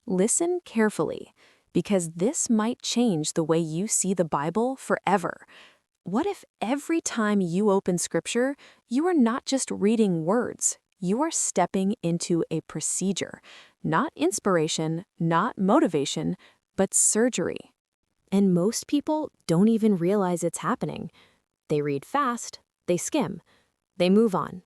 Listen carefully, because this might change the way you see the Bible forever. What if every time you open Scripture, you are not just reading words, you are stepping into a procedure, not inspiration, not motivation, but surgery? And most people don't even realize it's happening. They read fast, they skim, they move on.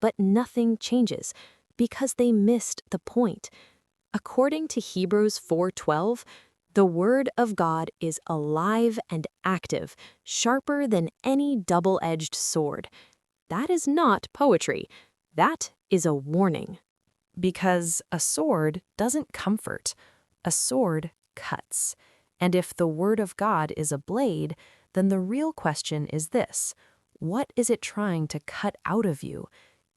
But nothing changes because they missed the point. According to Hebrews 4:12, the Word of God is alive and active, sharper than any double-edged sword. That is not poetry. That is a warning. Because a sword doesn't comfort. A sword cuts. And if the Word of God is a blade, then the real question is this: what is it trying to cut out of you?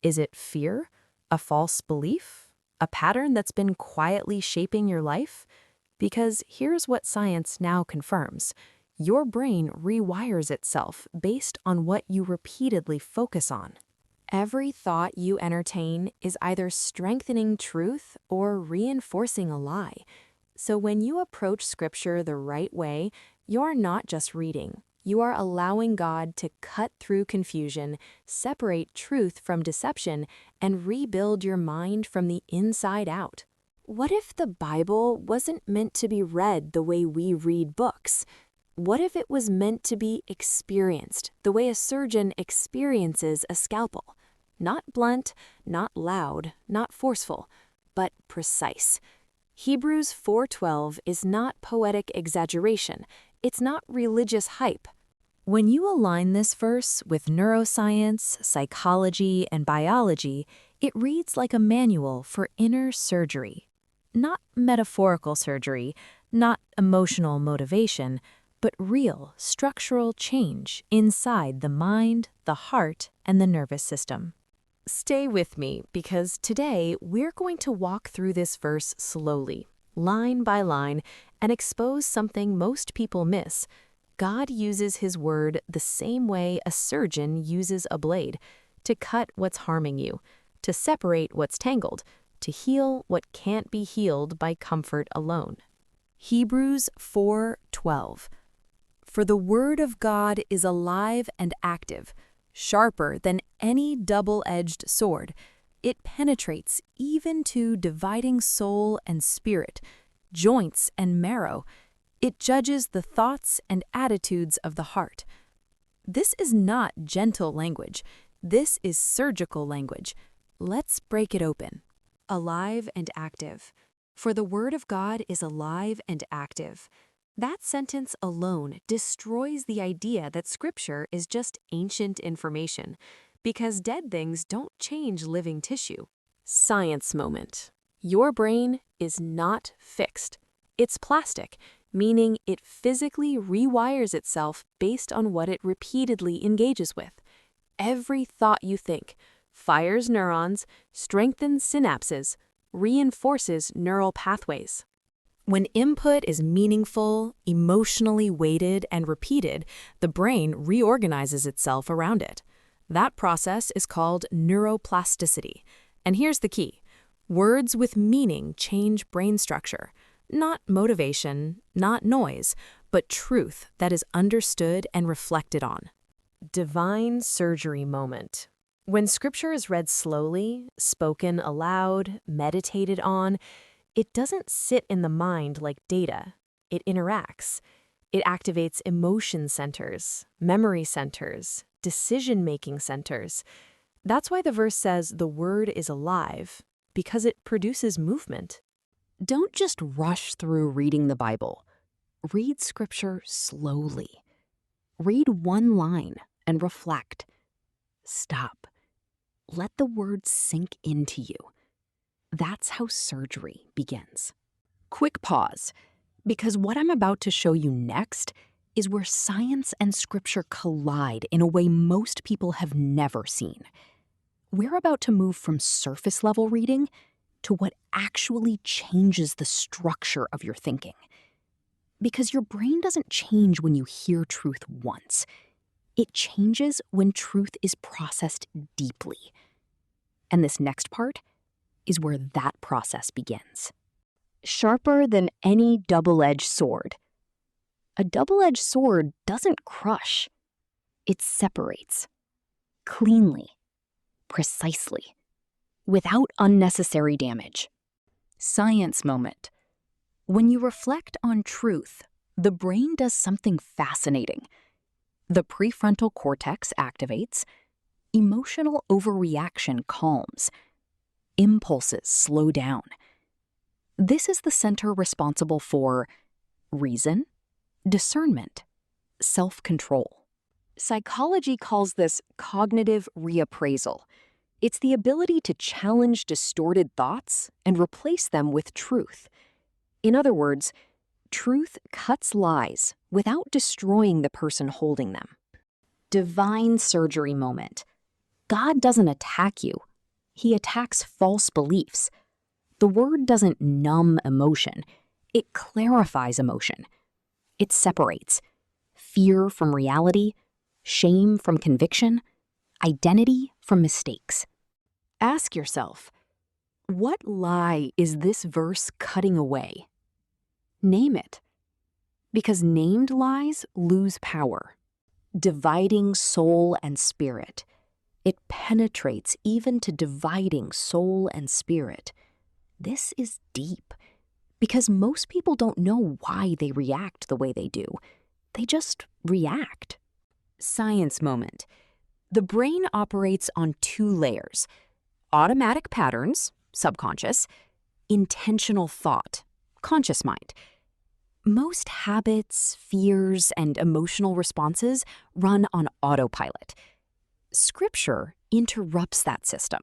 Is it fear? A false belief? A pattern that's been quietly shaping your life? Because here's what science now confirms. Your brain rewires itself based on what you repeatedly focus on. Every thought you entertain is either strengthening truth or reinforcing a lie. So when you approach Scripture the right way, you're not just reading. You are allowing God to cut through confusion, separate truth from deception, and rebuild your mind from the inside out. What if the Bible wasn't meant to be read the way we read books? What if it was meant to be experienced the way a surgeon experiences a scalpel? Not blunt, not loud, not forceful, but precise. Hebrews 4:12 is not poetic exaggeration. It's not religious hype. When you align this verse with neuroscience, psychology, and biology, it reads like a manual for inner surgery. Not metaphorical surgery, not emotional motivation, but real structural change inside the mind, the heart, and the nervous system. Stay with me, because today we're going to walk through this verse slowly, line by line, and expose something most people miss. God uses His Word the same way a surgeon uses a blade, to cut what's harming you, to separate what's tangled, to heal what can't be healed by comfort alone. Hebrews 4:12. For the Word of God is alive and active, sharper than any double-edged sword. It penetrates even to dividing soul and spirit, joints and marrow. It judges the thoughts and attitudes of the heart. This is not gentle language. This is surgical language. Let's break it open. Alive and active. For the Word of God is alive and active. That sentence alone destroys the idea that Scripture is just ancient information, because dead things don't change living tissue. Science moment. Your brain is not fixed. It's plastic, meaning it physically rewires itself based on what it repeatedly engages with. Every thought you think fires neurons, strengthens synapses, reinforces neural pathways. When input is meaningful, emotionally weighted, and repeated, the brain reorganizes itself around it. That process is called neuroplasticity. And here's the key. Words with meaning change brain structure. Not motivation, not noise, but truth that is understood and reflected on. Divine surgery moment. When Scripture is read slowly, spoken aloud, meditated on, it doesn't sit in the mind like data. It interacts. It activates emotion centers, memory centers, decision-making centers. That's why the verse says the Word is alive, because it produces movement. Don't just rush through reading the Bible. Read Scripture slowly. Read one line and reflect. Stop. Let the words sink into you. That's how surgery begins. Quick pause, because what I'm about to show you next is where science and Scripture collide in a way most people have never seen. We're about to move from surface-level reading to what actually changes the structure of your thinking. Because your brain doesn't change when you hear truth once. It changes when truth is processed deeply. And this next part is where that process begins. sharper than any double-edged sword. A double-edged sword doesn't crush. It separates. Cleanly. Precisely. Without unnecessary damage. Science moment. When you reflect on truth, the brain does something fascinating. The prefrontal cortex activates. Emotional overreaction calms. Impulses slow down. This is the center responsible for reason, discernment, self-control. Psychology calls this cognitive reappraisal. It's the ability to challenge distorted thoughts and replace them with truth. In other words, truth cuts lies without destroying the person holding them. Divine surgery moment. God doesn't attack you. He attacks false beliefs. The word doesn't numb emotion. It clarifies emotion. It separates fear from reality, shame from conviction, identity from mistakes. Ask yourself, what lie is this verse cutting away? Name it. Because named lies lose power. Dividing soul and spirit. It penetrates even to dividing soul and spirit. This is deep, because most people don't know why they react the way they do. They just react. Science moment. The brain operates on 2 layers: automatic patterns, subconscious, intentional thought, conscious mind. Most habits, fears, and emotional responses run on autopilot. Scripture interrupts that system.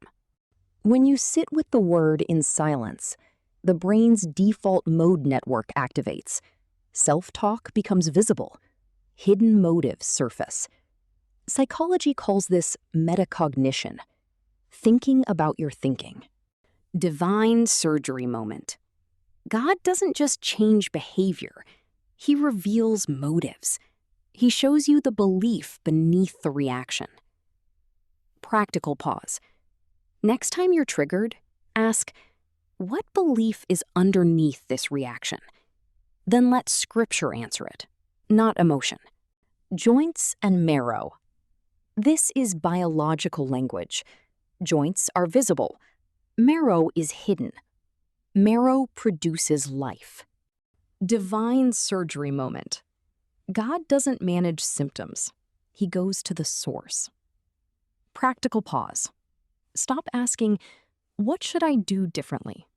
When you sit with the word in silence, the brain's default mode network activates. Self-talk becomes visible. Hidden motives surface. Psychology calls this metacognition, thinking about your thinking. Divine surgery moment. God doesn't just change behavior. He reveals motives. He shows you the belief beneath the reaction. Practical pause. Next time you're triggered, ask, what belief is underneath this reaction? Then let Scripture answer it, not emotion. Joints and marrow. This is biological language. Joints are visible. Marrow is hidden. Marrow produces life. Divine surgery moment. God doesn't manage symptoms. He goes to the source. Practical pause. Stop asking, what should I do differently?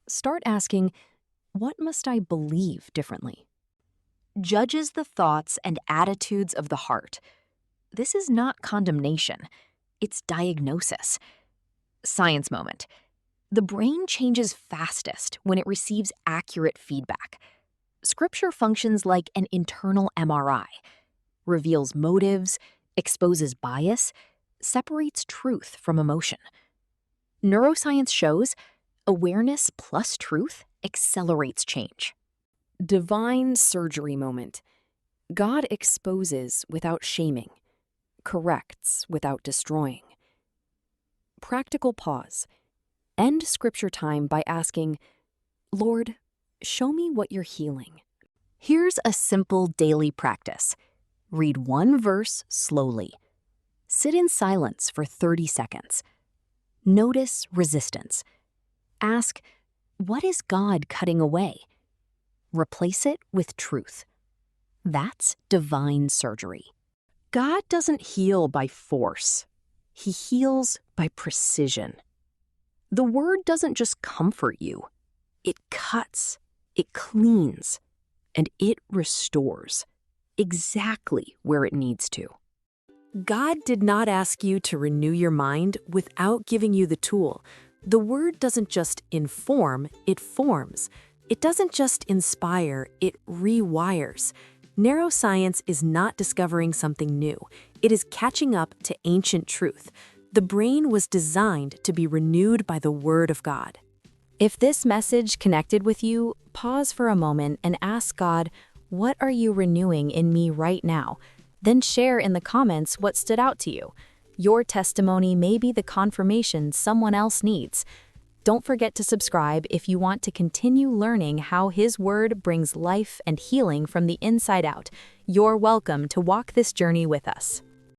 Start asking, what must I believe differently? Judges the thoughts and attitudes of the heart. This is not condemnation. It's diagnosis. Science moment. The brain changes fastest when it receives accurate feedback. Scripture functions like an internal MRI, reveals motives, exposes bias, separates truth from emotion. Neuroscience shows awareness plus truth accelerates change. Divine surgery moment. God exposes without shaming, corrects without destroying. Practical pause. End scripture time by asking, Lord, show me what you're healing. Here's a simple daily practice. Read one verse slowly. Sit in silence for 30 seconds. Notice resistance. Ask, what is God cutting away? Replace it with truth. That's divine surgery. God doesn't heal by force. He heals by precision. The word doesn't just comfort you. It cuts, it cleans, and it restores exactly where it needs to. God did not ask you to renew your mind without giving you the tool. The word doesn't just inform, it forms. It doesn't just inspire, it rewires. Neuroscience is not discovering something new. It is catching up to ancient truth. The brain was designed to be renewed by the Word of God. If this message connected with you, pause for a moment and ask God, what are you renewing in me right now? Then share in the comments what stood out to you. Your testimony may be the confirmation someone else needs. Don't forget to subscribe if you want to continue learning how His Word brings life and healing from the inside out. You're welcome to walk this journey with us.